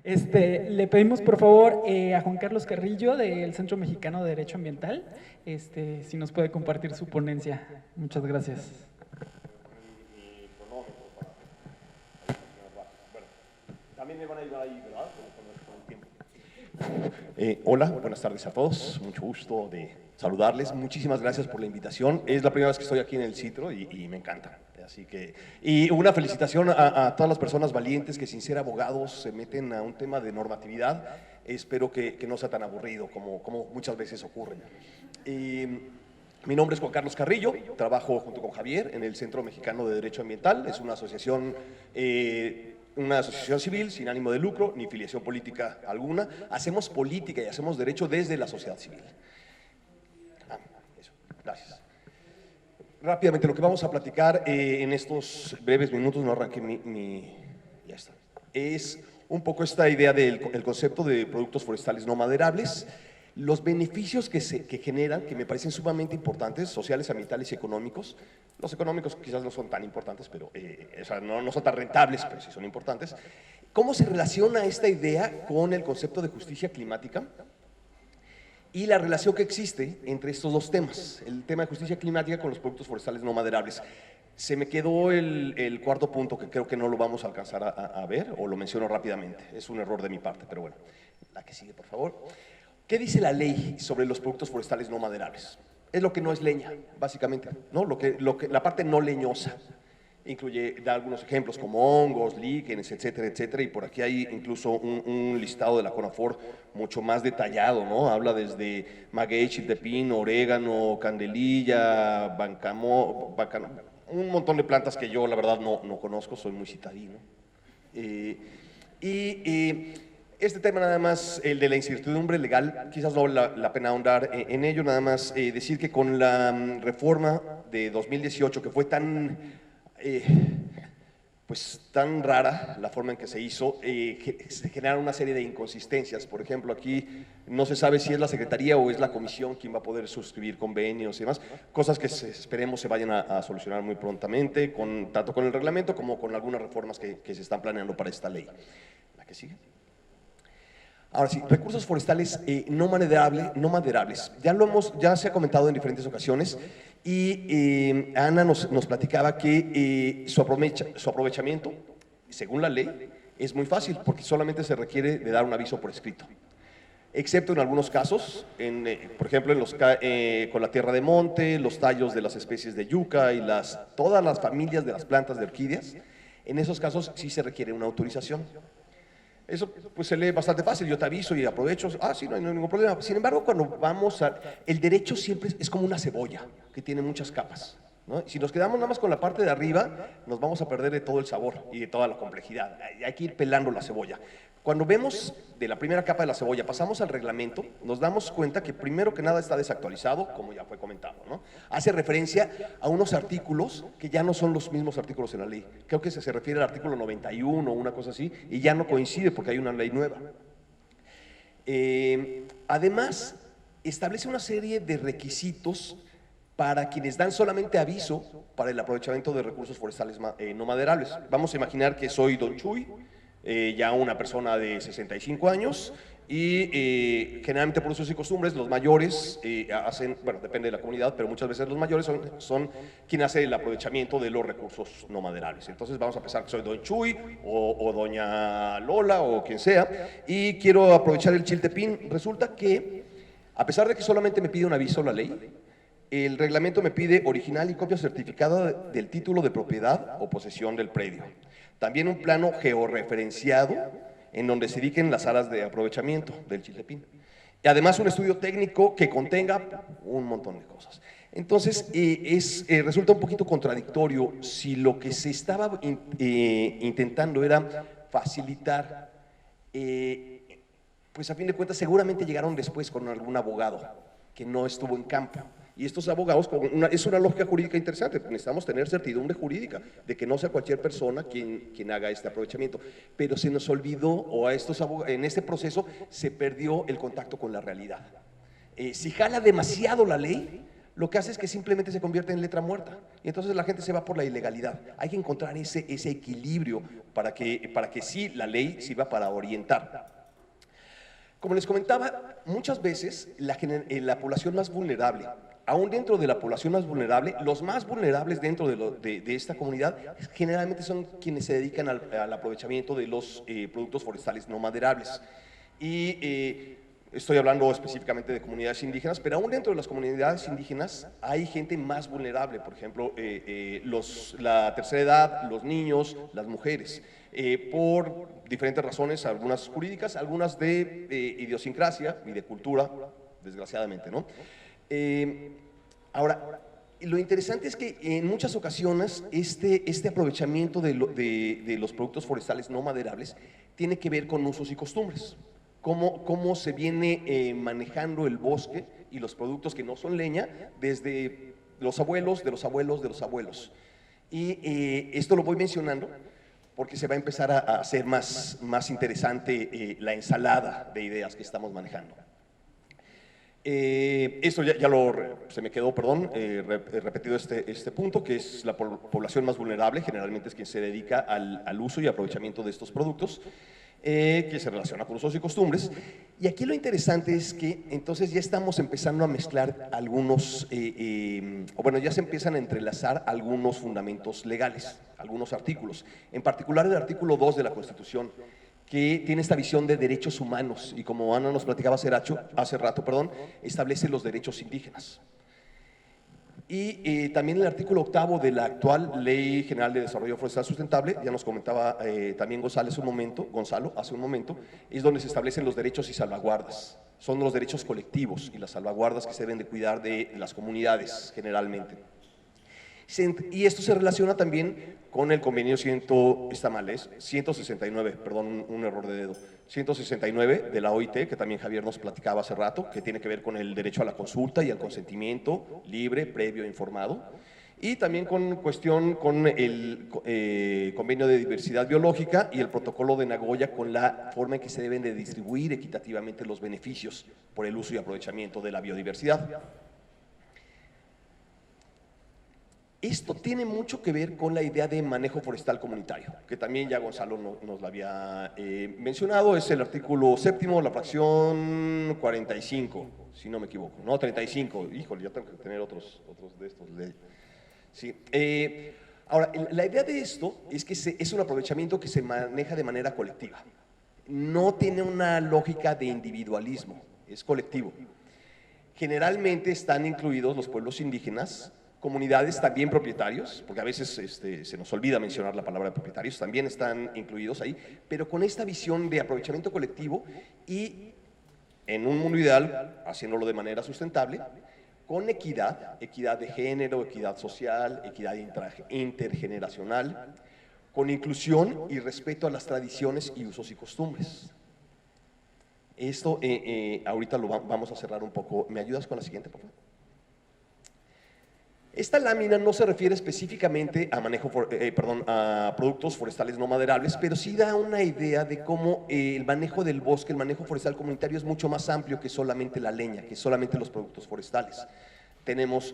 Le pedimos por favor a Juan Carlos Carrillo del Centro Mexicano de Derecho Ambiental, si nos puede compartir su ponencia. Muchas gracias. También me van a ayudar ahí, ¿verdad? Con el tiempo. Hola, buenas tardes a todos. Mucho gusto de saludarles. Muchísimas gracias por la invitación. Es la primera vez que estoy aquí en el Citro y me encanta. Así que, y una felicitación a todas las personas valientes que sin ser abogados se meten a un tema de normatividad. Espero que no sea tan aburrido como muchas veces ocurre. Mi nombre es Juan Carlos Carrillo, trabajo junto con Javier en el Centro Mexicano de Derecho Ambiental. Es una asociación civil sin ánimo de lucro ni filiación política alguna. Hacemos política y hacemos derecho desde la sociedad civil. Eso, gracias. Rápidamente, lo que vamos a platicar en estos breves minutos, no arranqué ya está, es un poco esta idea del concepto de productos forestales no maderables, los beneficios que generan, que me parecen sumamente importantes, sociales, ambientales y económicos. Los económicos quizás no son tan importantes, pero o sea, no son tan rentables, pero sí son importantes. ¿Cómo se relaciona esta idea con el concepto de justicia climática? Y la relación que existe entre estos dos temas, el tema de justicia climática con los productos forestales no maderables. Se me quedó el cuarto punto que creo que no lo vamos a alcanzar a ver, o lo menciono rápidamente. Es un error de mi parte, pero bueno. La que sigue, por favor. ¿Qué dice la ley sobre los productos forestales no maderables? Es lo que no es leña, básicamente, ¿no? La parte no leñosa. Da algunos ejemplos como hongos, líquenes, etcétera, etcétera, y por aquí hay incluso un listado de la CONAFOR mucho más detallado, ¿no? Habla desde maguey, chiltepín, orégano, candelilla, un montón de plantas que yo la verdad no conozco, soy muy citadino. Este tema nada más, el de la incertidumbre legal, quizás no vale la pena ahondar en ello, nada más decir que con la reforma de 2018, que fue pues tan rara la forma en que se hizo, se generaron una serie de inconsistencias. Por ejemplo, aquí no se sabe si es la Secretaría o es la Comisión quien va a poder suscribir convenios y demás, cosas que esperemos se vayan a solucionar muy prontamente, tanto con el reglamento como con algunas reformas que se están planeando para esta ley. La que sigue. Ahora sí, recursos forestales no maderables. Ya se ha comentado en diferentes ocasiones y Ana nos platicaba que su aprovechamiento, según la ley, es muy fácil porque solamente se requiere de dar un aviso por escrito. Excepto en algunos casos, por ejemplo, con la tierra de monte, los tallos de las especies de yuca y todas las familias de las plantas de orquídeas, en esos casos sí se requiere una autorización. Eso pues se lee bastante fácil, yo te aviso y aprovecho, sí, no hay ningún problema. Sin embargo, el derecho siempre es como una cebolla, que tiene muchas capas, ¿no? Si nos quedamos nada más con la parte de arriba, nos vamos a perder de todo el sabor y de toda la complejidad. Hay que ir pelando la cebolla. Cuando vemos de la primera capa de la cebolla, pasamos al reglamento, nos damos cuenta que primero que nada está desactualizado, como ya fue comentado, ¿no? Hace referencia a unos artículos que ya no son los mismos artículos en la ley. Creo que se refiere al artículo 91 o una cosa así, y ya no coincide porque hay una ley nueva. Además, establece una serie de requisitos para quienes dan solamente aviso para el aprovechamiento de recursos forestales no maderables. Vamos a imaginar que soy Don Chuy, ya una persona de 65 años y generalmente por usos y costumbres los mayores hacen, bueno, depende de la comunidad, pero muchas veces los mayores son quien hace el aprovechamiento de los recursos no maderables. Entonces vamos a pensar que soy Don Chuy o Doña Lola o quien sea y quiero aprovechar el chiltepín. Resulta que a pesar de que solamente me pide un aviso la ley, el reglamento me pide original y copia certificada del título de propiedad o posesión del predio. También un plano georreferenciado en donde se indiquen las áreas de aprovechamiento del chiltepín. Y además un estudio técnico que contenga un montón de cosas. Entonces, resulta un poquito contradictorio si lo que se estaba intentando era facilitar, pues a fin de cuentas seguramente llegaron después con algún abogado que no estuvo en campo. Y estos abogados, es una lógica jurídica interesante, necesitamos tener certidumbre jurídica de que no sea cualquier persona quien haga este aprovechamiento. Pero se nos olvidó, o en este proceso se perdió el contacto con la realidad. Si jala demasiado la ley, lo que hace es que simplemente se convierte en letra muerta. Y entonces la gente se va por la ilegalidad. Hay que encontrar ese equilibrio para que sí la ley sirva para orientar. Como les comentaba, muchas veces la población más vulnerable, aún dentro de la población más vulnerable, los más vulnerables dentro de esta comunidad generalmente son quienes se dedican al aprovechamiento de los productos forestales no maderables. Y estoy hablando específicamente de comunidades indígenas, pero aún dentro de las comunidades indígenas hay gente más vulnerable, por ejemplo, la tercera edad, los niños, las mujeres, por diferentes razones, algunas jurídicas, algunas de idiosincrasia y de cultura, desgraciadamente, ¿no? Ahora, lo interesante es que en muchas ocasiones este aprovechamiento de los productos forestales no maderables tiene que ver con usos y costumbres. Cómo se viene manejando el bosque y los productos que no son leña desde los abuelos, de los abuelos, de los abuelos. Y esto lo voy mencionando porque se va a empezar a hacer más interesante la ensalada de ideas que estamos manejando. Esto se me quedó, perdón, repetido este punto, que es la población más vulnerable, generalmente es quien se dedica al uso y aprovechamiento de estos productos, que se relaciona con usos y costumbres. Y aquí lo interesante es que entonces ya estamos empezando a mezclar algunos, o bueno, ya se empiezan a entrelazar algunos fundamentos legales, algunos artículos, en particular el artículo 2 de la Constitución, que tiene esta visión de derechos humanos y, como Ana nos platicaba hace rato, establece los derechos indígenas. Y también el artículo 8 de la actual Ley General de Desarrollo Forestal Sustentable, ya nos comentaba también Gonzalo hace un momento, es donde se establecen los derechos y salvaguardas. Son los derechos colectivos y las salvaguardas que se deben de cuidar de las comunidades generalmente. Y esto se relaciona también con el convenio 169, perdón, un error de dedo, 169 de la OIT, que también Javier nos platicaba hace rato, que tiene que ver con el derecho a la consulta y al consentimiento libre, previo e informado, y también con el convenio de diversidad biológica y el protocolo de Nagoya, con la forma en que se deben de distribuir equitativamente los beneficios por el uso y aprovechamiento de la biodiversidad. Esto tiene mucho que ver con la idea de manejo forestal comunitario, que también ya Gonzalo nos la había mencionado. Es el artículo 7, la fracción 45, si no me equivoco, no, 35, híjole, ya tengo que tener otros de estos. Sí. Ahora, la idea de esto es que es un aprovechamiento que se maneja de manera colectiva. No tiene una lógica de individualismo, es colectivo. Generalmente están incluidos los pueblos indígenas, comunidades también propietarios, porque a veces se nos olvida mencionar la palabra propietarios, también están incluidos ahí, pero con esta visión de aprovechamiento colectivo y, en un mundo ideal, haciéndolo de manera sustentable, con equidad de género, equidad social, equidad intergeneracional, con inclusión y respeto a las tradiciones y usos y costumbres. Esto ahorita lo vamos a cerrar un poco. ¿Me ayudas con la siguiente, por favor? Esta lámina no se refiere específicamente a productos forestales no maderables, pero sí da una idea de cómo el manejo del bosque, el manejo forestal comunitario es mucho más amplio que solamente la leña, que solamente los productos forestales. Tenemos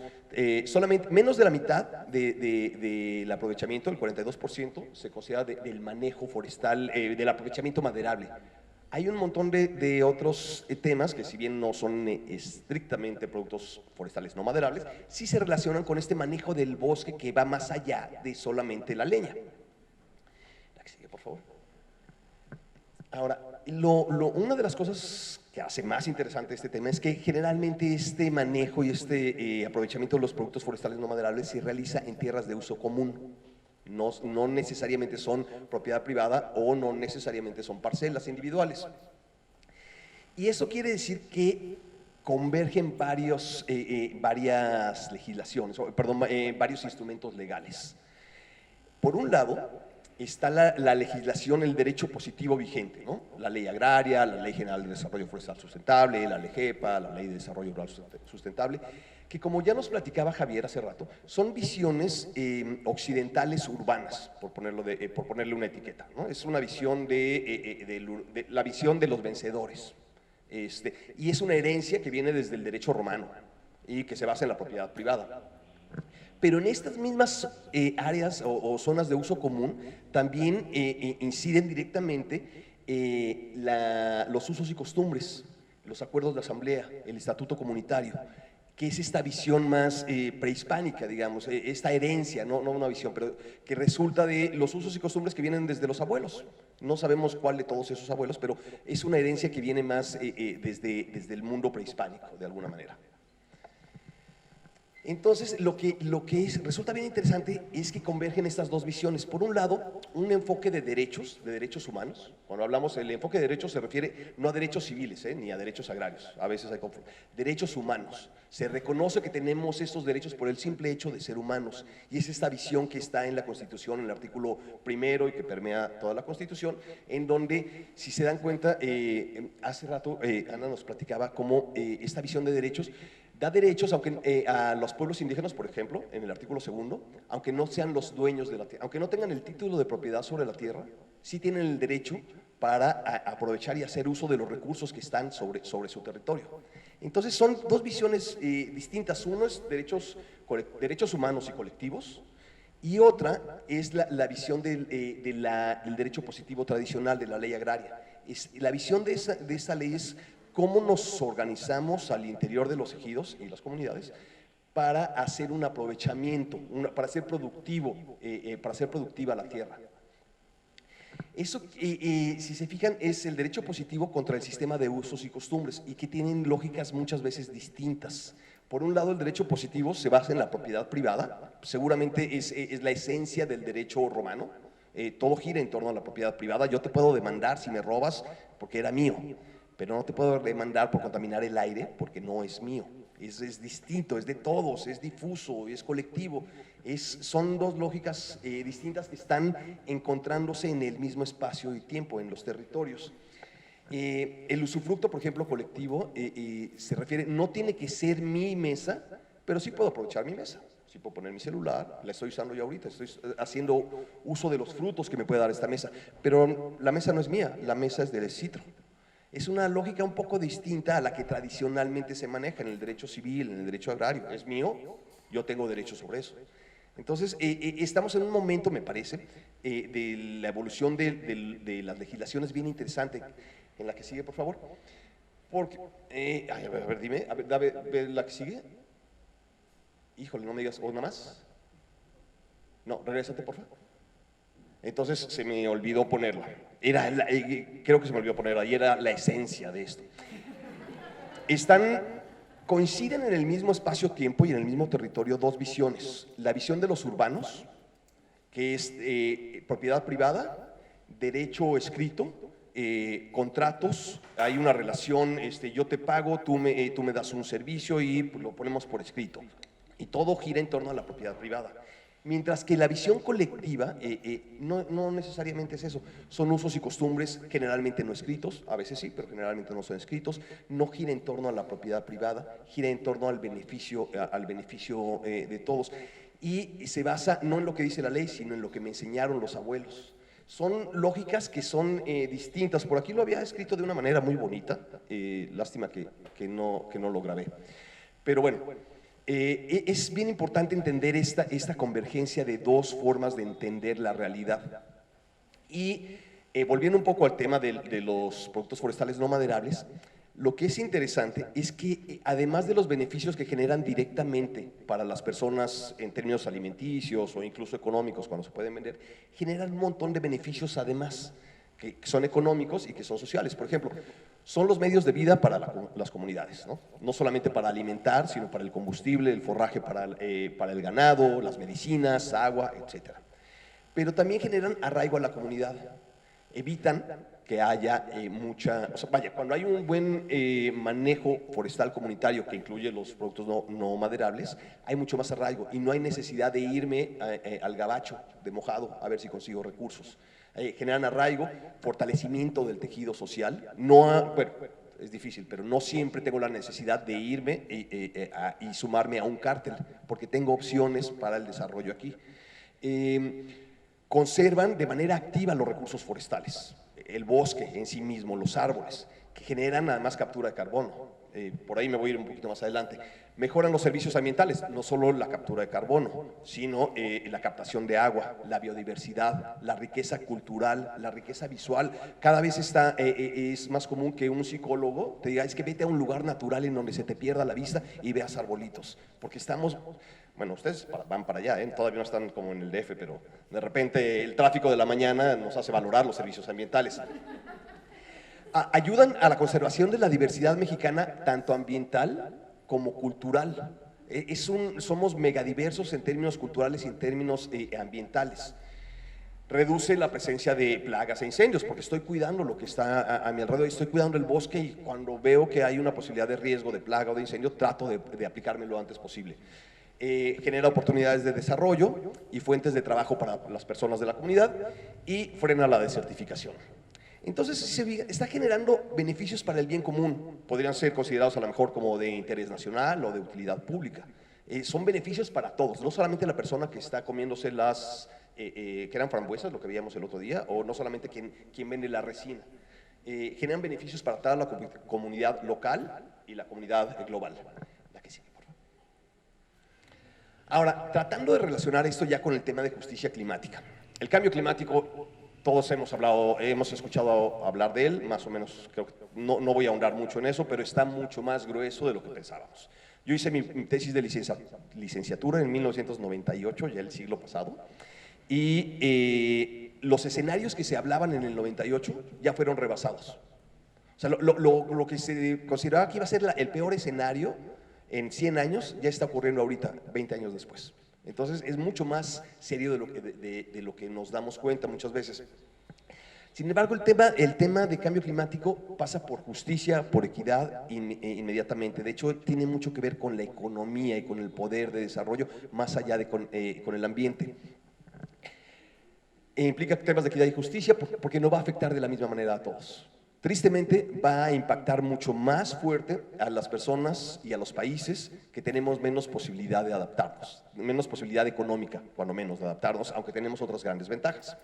solamente menos de la mitad del aprovechamiento, el 42%, se considera del manejo forestal, del aprovechamiento maderable. Hay un montón de otros temas que, si bien no son estrictamente productos forestales no maderables, sí se relacionan con este manejo del bosque que va más allá de solamente la leña. La que sigue, por favor. Ahora, una de las cosas que hace más interesante este tema es que generalmente este manejo y este aprovechamiento de los productos forestales no maderables se realiza en tierras de uso común. No necesariamente son propiedad privada o no necesariamente son parcelas individuales. Y eso quiere decir que convergen varias legislaciones, varios instrumentos legales. Por un lado, está la legislación, el derecho positivo vigente, ¿no? La ley agraria, la ley general de desarrollo forestal sustentable, la LGEPA, la ley de desarrollo rural sustentable, que, como ya nos platicaba Javier hace rato, son visiones occidentales urbanas, por ponerle una etiqueta, ¿no? Es una visión la visión de los vencedores, y es una herencia que viene desde el derecho romano. y que se basa en la propiedad privada. Pero en estas mismas áreas o zonas de uso común también inciden directamente los usos y costumbres, los acuerdos de asamblea, el estatuto comunitario, que es esta visión más prehispánica, digamos, esta herencia, no una visión, pero que resulta de los usos y costumbres que vienen desde los abuelos. No sabemos cuál de todos esos abuelos, pero es una herencia que viene más desde el mundo prehispánico, de alguna manera. Entonces, lo que resulta bien interesante es que convergen estas dos visiones. Por un lado, un enfoque de derechos humanos. Cuando hablamos del enfoque de derechos se refiere no a derechos civiles, ni a derechos agrarios, a veces hay confusión. Derechos humanos. Se reconoce que tenemos estos derechos por el simple hecho de ser humanos. Y es esta visión que está en la Constitución, en el artículo 1 y que permea toda la Constitución, en donde, si se dan cuenta, hace rato Ana nos platicaba cómo esta visión de derechos da derechos a los pueblos indígenas, por ejemplo, en el artículo 2, aunque no sean los dueños de la tierra, aunque no tengan el título de propiedad sobre la tierra, sí tienen el derecho para aprovechar y hacer uso de los recursos que están sobre su territorio. Entonces son dos visiones distintas. Uno es derechos humanos y colectivos, y otra es la visión del derecho positivo tradicional de la ley agraria. La visión de esa ley es cómo nos organizamos al interior de los ejidos y las comunidades para hacer un aprovechamiento, para hacer productiva la tierra. Eso, si se fijan, es el derecho positivo contra el sistema de usos y costumbres, y que tienen lógicas muchas veces distintas. Por un lado, el derecho positivo se basa en la propiedad privada, seguramente es la esencia del derecho romano. Todo gira en torno a la propiedad privada. Yo te puedo demandar si me robas porque era mío, pero no te puedo demandar por contaminar el aire porque no es mío. Es distinto, es de todos, es difuso, es colectivo. Son dos lógicas distintas que están encontrándose en el mismo espacio y tiempo, en los territorios. El usufructo, por ejemplo, colectivo, se refiere, no tiene que ser mi mesa, pero sí puedo aprovechar mi mesa. Sí puedo poner mi celular, la estoy usando yo ahorita, estoy haciendo uso de los frutos que me puede dar esta mesa, pero la mesa no es mía, la mesa es del citro. Es una lógica un poco distinta a la que tradicionalmente se maneja en el derecho civil, en el derecho agrario. Es mío, yo tengo derecho sobre eso. Entonces, estamos en un momento, me parece, de la evolución de las legislaciones bien interesante. En la que sigue, por favor. Porque, a ver, dime, dame la que sigue. Híjole, no me digas, ¿o nada más? No, regrésate, por favor. Entonces se me olvidó ponerla. Creo que se me olvidó ponerla y era la esencia de esto. Coinciden en el mismo espacio-tiempo y en el mismo territorio dos visiones. La visión de los urbanos, que es propiedad privada, derecho escrito, contratos, hay una relación, yo te pago, tú me das un servicio y lo ponemos por escrito. Y todo gira en torno a la propiedad privada. Mientras que la visión colectiva no necesariamente es eso, son usos y costumbres generalmente no escritos, a veces sí, pero generalmente no son escritos, no gira en torno a la propiedad privada, gira en torno al beneficio de todos, y se basa no en lo que dice la ley, sino en lo que me enseñaron los abuelos. Son lógicas que son distintas. Por aquí lo había escrito de una manera muy bonita, lástima que no lo grabé, pero bueno. Es bien importante entender esta convergencia de dos formas de entender la realidad. Y volviendo un poco al tema de los productos forestales no maderables, lo que es interesante es que además de los beneficios que generan directamente para las personas en términos alimenticios o incluso económicos cuando se pueden vender, generan un montón de beneficios además, que son económicos y que son sociales. Por ejemplo, son los medios de vida para las comunidades, no solamente para alimentar, sino para el combustible, el forraje para el ganado, las medicinas, agua, etc. Pero también generan arraigo a la comunidad, evitan que haya cuando hay un buen manejo forestal comunitario que incluye los productos no maderables, hay mucho más arraigo y no hay necesidad de irme al gabacho de mojado a ver si consigo recursos. Generan arraigo, fortalecimiento del tejido social. Es difícil, pero no siempre tengo la necesidad de irme y sumarme a un cártel, porque tengo opciones para el desarrollo aquí. Conservan de manera activa los recursos forestales, el bosque en sí mismo, los árboles, que generan además captura de carbono. por ahí me voy a ir un poquito más adelante. Mejoran los servicios ambientales, no solo la captura de carbono, sino la captación de agua, la biodiversidad, la riqueza cultural, la riqueza visual. Cada vez es más común que un psicólogo te diga, es que vete a un lugar natural en donde se te pierda la vista y veas arbolitos, porque estamos... Bueno, ustedes van para allá, todavía no están como en el DF, pero de repente el tráfico de la mañana nos hace valorar los servicios ambientales. Ayudan a la conservación de la diversidad mexicana, tanto ambiental como cultural. Somos megadiversos en términos culturales y en términos ambientales. Reduce la presencia de plagas e incendios, porque estoy cuidando lo que está a mi alrededor, estoy cuidando el bosque y cuando veo que hay una posibilidad de riesgo de plaga o de incendio, trato de aplicarme lo antes posible. Genera oportunidades de desarrollo y fuentes de trabajo para las personas de la comunidad y frena la desertificación. Entonces está generando beneficios para el bien común, podrían ser considerados a lo mejor como de interés nacional o de utilidad pública. Son beneficios para todos, no solamente la persona que está comiéndose que eran frambuesas, lo que veíamos el otro día, o no solamente quien vende la resina. Generan beneficios para toda la comunidad local y la comunidad global. La que sigue, por favor. Ahora, tratando de relacionar esto ya con el tema de justicia climática. El cambio climático, todos hemos escuchado hablar de él, más o menos, creo que no voy a ahondar mucho en eso, pero está mucho más grueso de lo que pensábamos. Yo hice mi tesis de licenciatura en 1998, ya el siglo pasado, y los escenarios que se hablaban en el 98 ya fueron rebasados. O sea, lo que se consideraba que iba a ser el peor escenario en 100 años ya está ocurriendo ahorita, 20 años después. Entonces es mucho más serio de lo que nos damos cuenta muchas veces. Sin embargo, el tema de cambio climático pasa por justicia, por equidad inmediatamente. De hecho, tiene mucho que ver con la economía y con el poder de desarrollo, más allá de con el ambiente. Implica temas de equidad y justicia porque no va a afectar de la misma manera a todos. Tristemente, va a impactar mucho más fuerte a las personas y a los países que tenemos menos posibilidad de adaptarnos, menos posibilidad económica, cuando menos, de adaptarnos, aunque tenemos otras grandes ventajas.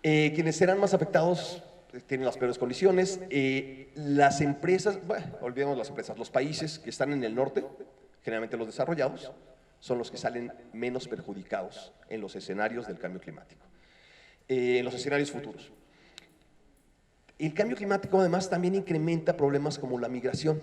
Quienes serán más afectados tienen las peores condiciones. Las empresas, bueno, olvidemos las empresas, los países que están en el norte, generalmente los desarrollados, son los que salen menos perjudicados en los escenarios del cambio climático, en los escenarios futuros. El cambio climático además también incrementa problemas como la migración.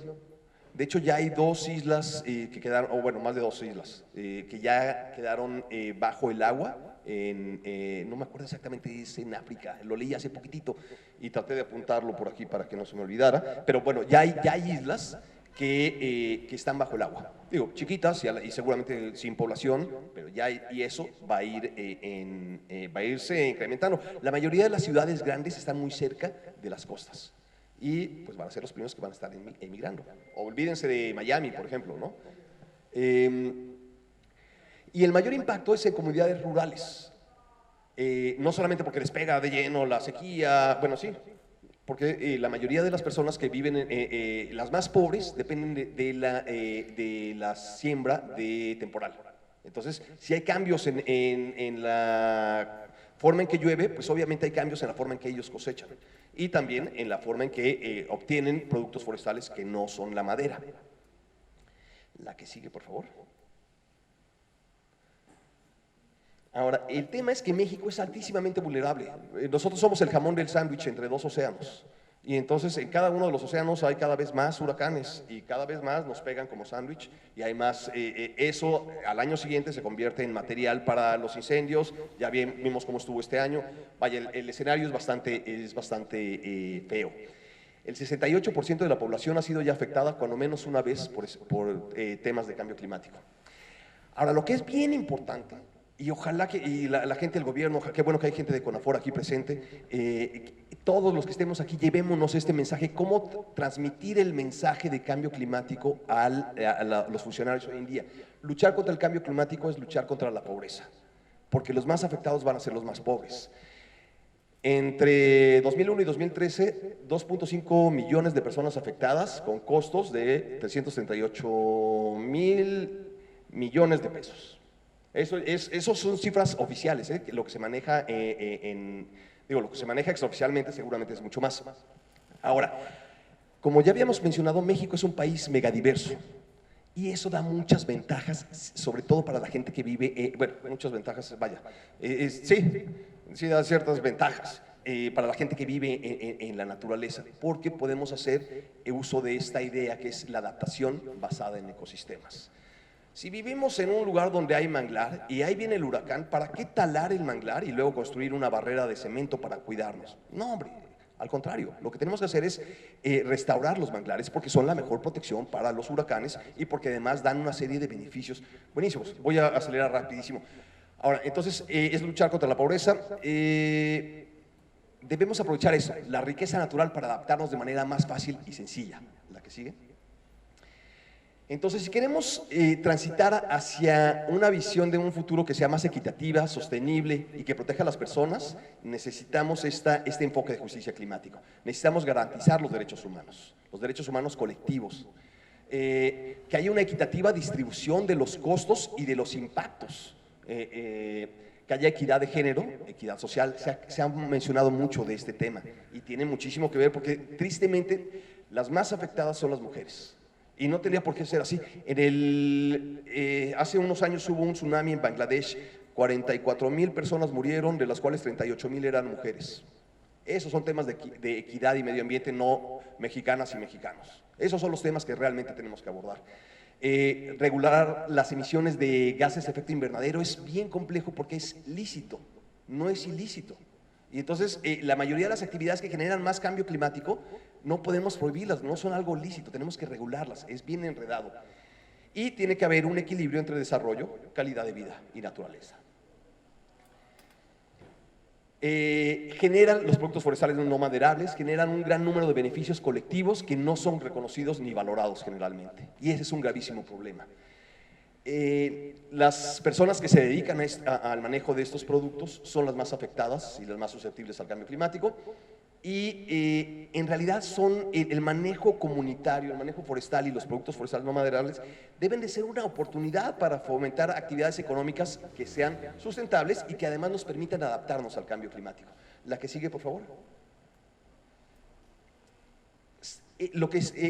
De hecho, ya hay 2 islas que quedaron, o bueno, más de 2 islas, que ya quedaron bajo el agua, no me acuerdo exactamente, es en África, lo leí hace poquitito y traté de apuntarlo por aquí para que no se me olvidara, pero bueno, ya hay islas que están bajo el agua. Digo, chiquitas y seguramente sin población, pero y eso va a irse incrementando. La mayoría de las ciudades grandes están muy cerca de las costas y pues van a ser los primeros que van a estar emigrando. Olvídense de Miami, por ejemplo, ¿no? Y el mayor impacto es en comunidades rurales. No solamente porque les pega de lleno la sequía, bueno, sí, porque la mayoría de las personas que viven, las más pobres, dependen de la siembra de temporal. Entonces, si hay cambios en la forma en que llueve, pues obviamente hay cambios en la forma en que ellos cosechan y también en la forma en que obtienen productos forestales que no son la madera. La que sigue, por favor. Ahora, el tema es que México es altísimamente vulnerable. Nosotros somos el jamón del sándwich entre 2 océanos. Y entonces en cada uno de los océanos hay cada vez más huracanes y cada vez más nos pegan como sándwich y hay más, eso al año siguiente se convierte en material para los incendios, ya vimos cómo estuvo este año, vaya, el escenario es bastante feo. El 68% de la población ha sido ya afectada cuando menos una vez por temas de cambio climático. Ahora, lo que es bien importante, y ojalá la gente del gobierno, qué bueno que hay gente de CONAFOR aquí presente, todos los que estemos aquí llevémonos este mensaje, cómo transmitir el mensaje de cambio climático a los funcionarios hoy en día. Luchar contra el cambio climático es luchar contra la pobreza, porque los más afectados van a ser los más pobres. Entre 2001 y 2013, 2.5 millones de personas afectadas con costos de 338,000 millones de pesos. Esos son cifras oficiales, lo que se maneja lo que se maneja extraoficialmente seguramente es mucho más. Ahora, Como ya habíamos mencionado, México es un país megadiverso y eso da muchas ventajas, sobre todo para la gente que vive, bueno, muchas ventajas, vaya, sí da ciertas ventajas para la gente que vive en la naturaleza, porque podemos hacer uso de esta idea que es la adaptación basada en ecosistemas. Si vivimos en un lugar donde hay manglar y ahí viene el huracán, ¿para qué talar el manglar y luego construir una barrera de cemento para cuidarnos? No, hombre. Al contrario, lo que tenemos que hacer es restaurar los manglares porque son la mejor protección para los huracanes y porque además dan una serie de beneficios buenísimos. Voy a acelerar rapidísimo. Ahora, entonces, es luchar contra la pobreza. Debemos aprovechar eso, la riqueza natural para adaptarnos de manera más fácil y sencilla. La que sigue. Entonces, si queremos transitar hacia una visión de un futuro que sea más equitativa, sostenible y que proteja a las personas, necesitamos este enfoque de justicia climática. Necesitamos garantizar los derechos humanos colectivos, que haya una equitativa distribución de los costos y de los impactos, que haya equidad de género, equidad social. Se ha mencionado mucho de este tema y tiene muchísimo que ver porque tristemente las más afectadas son las mujeres. Y no tendría por qué ser así. Hace unos años hubo un tsunami en Bangladesh, 44,000 personas murieron, de las cuales 38,000 eran mujeres. Esos son temas de equidad y medio ambiente, no mexicanas y mexicanos. Esos son los temas que realmente tenemos que abordar. Regular las emisiones de gases de efecto invernadero es bien complejo porque es lícito, no es ilícito. Y entonces la mayoría de las actividades que generan más cambio climático no podemos prohibirlas, no son algo lícito, tenemos que regularlas, es bien enredado. Y tiene que haber un equilibrio entre desarrollo, calidad de vida y naturaleza. Los productos forestales no maderables generan un gran número de beneficios colectivos que no son reconocidos ni valorados generalmente. Y ese es un gravísimo problema. Las personas que se dedican al manejo de estos productos son las más afectadas y las más susceptibles al cambio climático y en realidad son el manejo comunitario, el manejo forestal y los productos forestales no maderables deben de ser una oportunidad para fomentar actividades económicas que sean sustentables y que además nos permitan adaptarnos al cambio climático. La que sigue, por favor.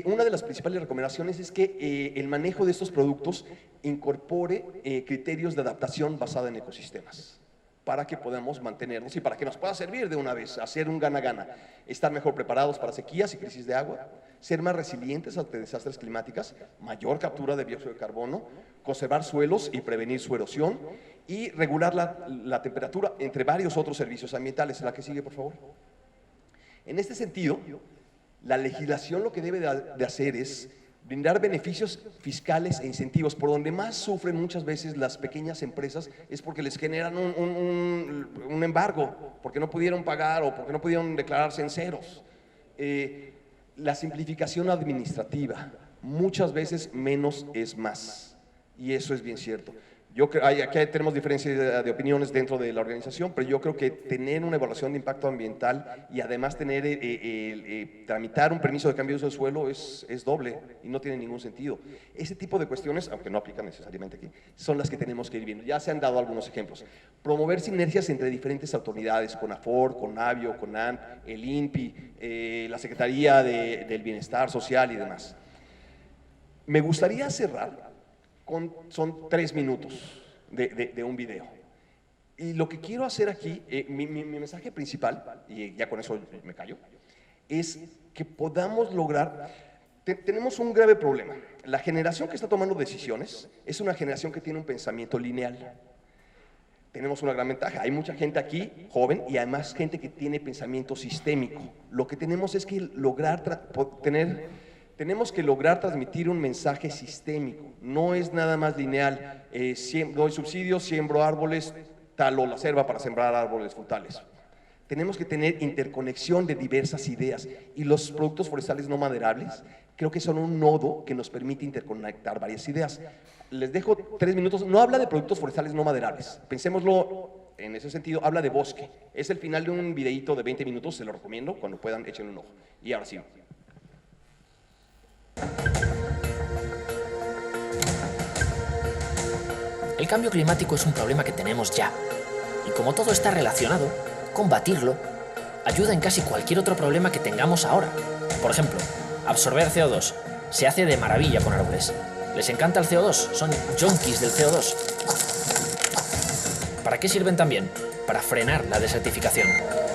Una de las principales recomendaciones es que el manejo de estos productos incorpore criterios de adaptación basada en ecosistemas para que podamos mantenernos y para que nos pueda servir de una vez, hacer un gana-gana, estar mejor preparados para sequías y crisis de agua, ser más resilientes ante desastres climáticos, mayor captura de dióxido de carbono, conservar suelos y prevenir su erosión y regular la temperatura, entre varios otros servicios ambientales. La que sigue, por favor. En este sentido, la legislación lo que debe de hacer es brindar beneficios fiscales e incentivos. Por donde más sufren muchas veces las pequeñas empresas es porque les generan un embargo, porque no pudieron pagar o porque no pudieron declararse en ceros. La simplificación administrativa, muchas veces menos es más, y eso es bien cierto. Aquí tenemos diferencias de opiniones dentro de la organización, pero yo creo que tener una evaluación de impacto ambiental y además tramitar un permiso de cambio de uso del suelo es doble y no tiene ningún sentido. Ese tipo de cuestiones, aunque no aplican necesariamente aquí, son las que tenemos que ir viendo. Ya se han dado algunos ejemplos. Promover sinergias entre diferentes autoridades, CONAFOR, CONABIO, CONAMP, el INPI, la Secretaría del Bienestar Social y demás. Me gustaría cerrar. Son 3 minutos de un video. Y lo que quiero hacer aquí, mi mensaje principal, y ya con eso me callo, es que podamos lograr, tenemos un grave problema. La generación que está tomando decisiones es una generación que tiene un pensamiento lineal. Tenemos una gran ventaja, hay mucha gente aquí joven y además gente que tiene pensamiento sistémico. Lo que tenemos es que tenemos que lograr transmitir un mensaje sistémico, no es nada más lineal, doy subsidios, siembro árboles, talo la selva para sembrar árboles frutales. Tenemos que tener interconexión de diversas ideas y los productos forestales no maderables creo que son un nodo que nos permite interconectar varias ideas. Les dejo 3 minutos, no habla de productos forestales no maderables, pensémoslo en ese sentido, habla de bosque. Es el final de un videíto de 20 minutos, se lo recomiendo, cuando puedan échenle un ojo. Y ahora sí. El cambio climático es un problema que tenemos ya, y como todo está relacionado, combatirlo ayuda en casi cualquier otro problema que tengamos ahora. Por ejemplo, absorber CO2. Se hace de maravilla con árboles. Les encanta el CO2, son junkies del CO2. ¿Para qué sirven también? Para frenar la desertificación,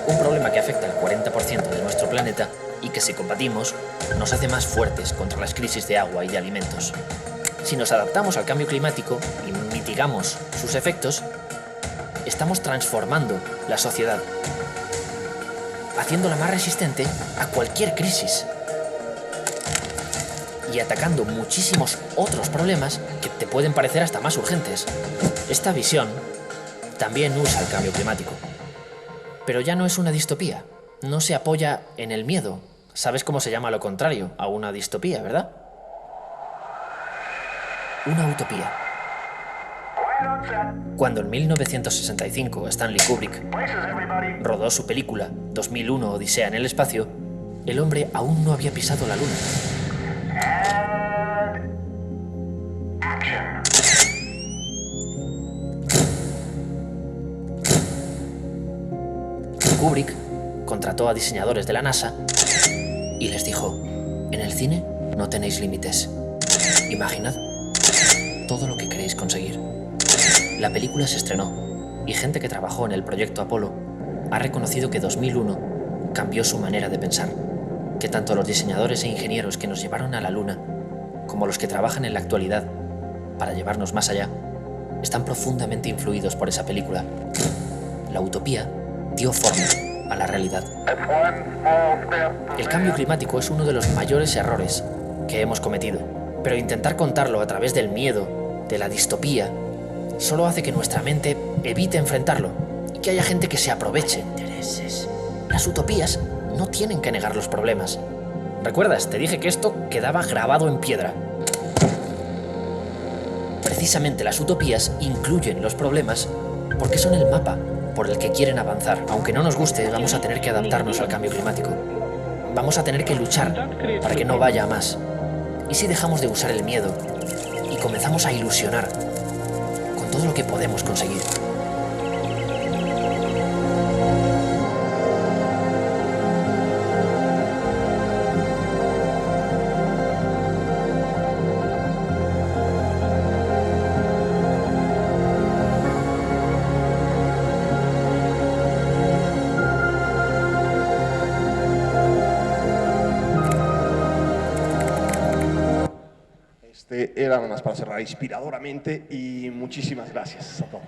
un problema que afecta al 40% de nuestro planeta y que si combatimos nos hace más fuertes contra las crisis de agua y de alimentos. Si nos adaptamos al cambio climático y mitigamos sus efectos, estamos transformando la sociedad, haciéndola más resistente a cualquier crisis y atacando muchísimos otros problemas que te pueden parecer hasta más urgentes. Esta visión también usa el cambio climático, pero ya no es una distopía, no se apoya en el miedo. ¿Sabes cómo se llama lo contrario a una distopía, verdad? Una utopía. Cuando en 1965 Stanley Kubrick rodó su película 2001 Odisea en el espacio, el hombre aún no había pisado la luna. Kubrick contrató a diseñadores de la NASA y les dijo: en el cine no tenéis límites. Imaginad todo lo que queréis conseguir. La película se estrenó y gente que trabajó en el proyecto Apolo ha reconocido que 2001 cambió su manera de pensar, que tanto los diseñadores e ingenieros que nos llevaron a la Luna como los que trabajan en la actualidad para llevarnos más allá están profundamente influidos por esa película. La utopía dio forma a la realidad. El cambio climático es uno de los mayores errores que hemos cometido, pero intentar contarlo a través del miedo, de la distopía, solo hace que nuestra mente evite enfrentarlo y que haya gente que se aproveche. Las utopías no tienen que negar los problemas. ¿Recuerdas? Te dije que esto quedaba grabado en piedra. Precisamente las utopías incluyen los problemas porque son el mapa por el que quieren avanzar. Aunque no nos guste, vamos a tener que adaptarnos al cambio climático. Vamos a tener que luchar para que no vaya a más. ¿Y si dejamos de usar el miedo y comenzamos a ilusionar con todo lo que podemos conseguir? Era nada más para cerrar inspiradoramente y muchísimas gracias a todos.